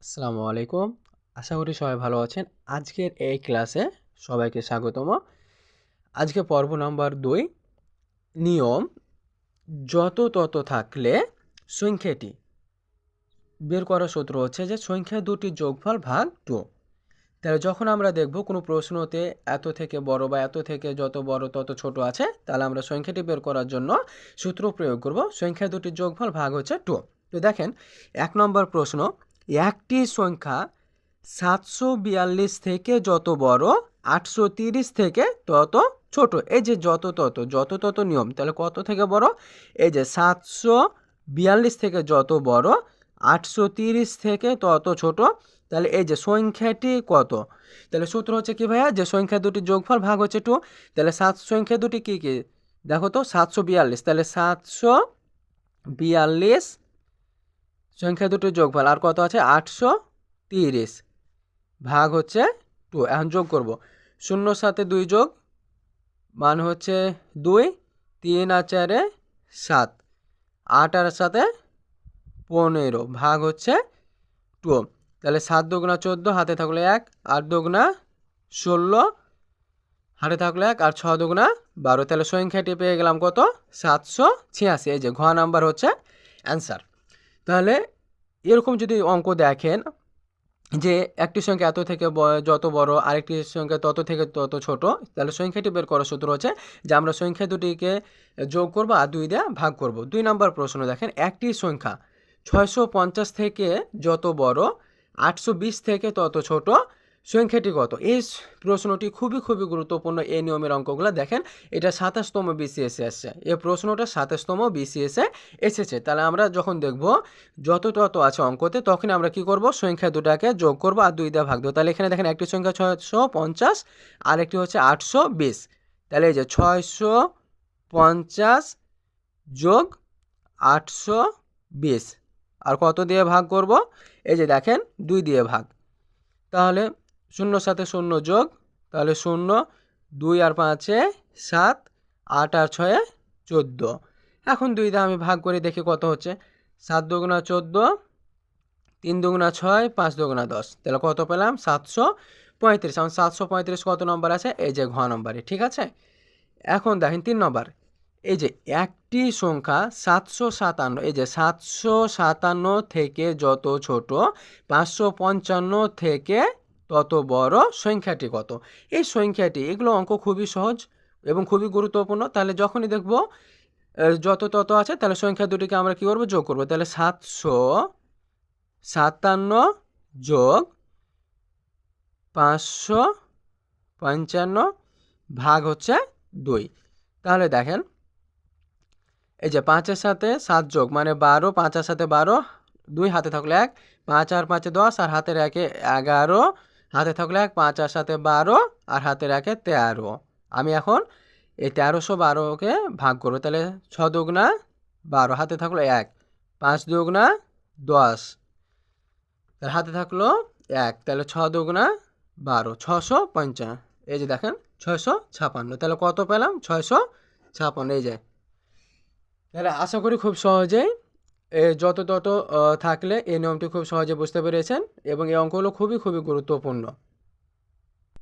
আসসালামু আলাইকুম। আশা করি সবাই ভালো আছেন। আজকের এই ক্লাসে সবাইকে স্বাগতম। আজকে পর্ব নাম্বার 2, নিয়ম যত তত থাকলে সংখ্যাটি বের করার সূত্র হচ্ছে যে সংখ্যা দুটির যোগফল ভাগ 2। তাহলে যখন আমরা দেখব কোনো প্রশ্নতে এত থেকে বড় বা এত থেকে যত বড় তত ছোট আছে, তাহলে আমরা সংখ্যাটি বের করার জন্য সূত্র প্রয়োগ করব। সংখ্যা দুটির যোগফল ভাগ হচ্ছে 2। তো দেখেন 1 নম্বর প্রশ্ন, একটি সংখ্যা 742 থেকে যত বড় 830 থেকে তত ছোট। এই যে যত তত নিয়ম, তাহলে কত থেকে বড়? এই যে 742 থেকে যত বড় 830 থেকে তত ছোট। তাহলে এই যে সংখ্যাটি কত? তাহলে সূত্র হচ্ছে কি ভাইয়া, যে সংখ্যা দুটি যোগফল ভাগ হচ্ছে 2। তাহলে সংখ্যা দুটি কি কি দেখো তো, 742, তাহলে 742 সংখ্যা দুটির যোগফল, আর কত আছে 830 ভাগ হচ্ছে 2। এখন যোগ করব, 0 সাথে 2 যোগ মান হচ্ছে 2, 3 আর 4 7, 8 আর সাথে 15 ভাগ হচ্ছে 2। তাহলে 7 দুগুণা 14, হাতে থাকলো 1, 8 দুগুণা 16, হাতে থাকলো 1, আর 6 দুগুণা 12। তাহলে সংখ্যাটি পেয়ে গেলাম কত? 786। এই যে ঘ নাম্বার হচ্ছে অ্যান্সার। তাহলে এরকম যদি অঙ্ক দেখেন যে একটি সংখ্যা এত থেকে যত বড়, আরেকটি সংখ্যা তত থেকে তত ছোট, তাহলে সংখ্যাটি বের করার সূত্র হচ্ছে যে আমরা সংখ্যা দুটিকে যোগ করব আর 2 দিয়ে ভাগ করব। 2 নম্বর প্রশ্ন দেখেন, একটি সংখ্যা 650 থেকে যত বড় 820 থেকে তত ছোট, সংখ্যাটি কত? এই প্রশ্নটি খুবই গুরুত্বপূর্ণ। এই নিয়মের অঙ্কগুলো দেখেন, এটা 27তম বিসিএসে আসছে। এই প্রশ্নটা 27তম বিসিএসে এসেছে। তাহলে আমরা যখন দেখব যত তত আছে অঙ্কতে, তখন আমরা কি করব? সংখ্যা দুটাকে যোগ করব আর 2 দিয়ে ভাগ দেবো। তাহলে এখানে দেখেন একটি সংখ্যা 650 আর একটি হচ্ছে 820। তাহলে এই যে 650 যোগ 820 আর কত দিয়ে ভাগ করব? এই যে দেখেন 2 দিয়ে ভাগ। তাহলে 0 সাথে 0 যোগ, তাহলে 0, 2 আর 5 7, 8 আর 6 14। এখন 2 দিয়ে আমি ভাগ করে দেখি কত হচ্ছে। 7 দুগুণা 14, 3 দুগুণা 6, 5 দুগুণা 10। তাহলে কত পেলাম? 735। এখন 735 কত নম্বর আছে? এই যে ঘ নম্বরে, ঠিক আছে। এখন দেখেন 3 নম্বর, এই যে একটি সংখ্যা 757, এই যে 757 থেকে যত ছোট 555 থেকে তত বড়, সংখ্যাটি কত? এই সংখ্যাটি, এগুলো অঙ্ক খুবই সহজ এবং খুবই গুরুত্বপূর্ণ। তাহলে যখনই দেখব যত তত আছে, তাহলে সংখ্যা দুটিকে আমরা কি করব? যোগ করব। তাহলে 757 যোগ 555 ভাগ হচ্ছে 2। তাহলে দেখেন এই যে 5-এর সাথে 7 যোগ মানে 12, 5-এর সাথে 12, 2 হাতে থাকলো 1, 5 আর 5 10, আর হাতের 1 11, হাতে থাকলো 1, 5 আর সাথে 12, আর হাতের 1 13। আমি এখন এই 1312কে ভাগ করবো। তাহলে 6 দুগুণা 12, হাতে থাকলো 1, 5 দুগুণা 10, তাহলে হাতে থাকলো 1, তাহলে 6 দুগুণা 12, 655। এই যে দেখেন 656। তাহলে কত পেলাম? 656। এই যে, তাহলে আশা করি খুব সহজেই যত তত থাকলে এই নিয়মটি খুব সহজে বুঝতে পেরেছেন এবং এই অঙ্কগুলো খুবই গুরুত্বপূর্ণ।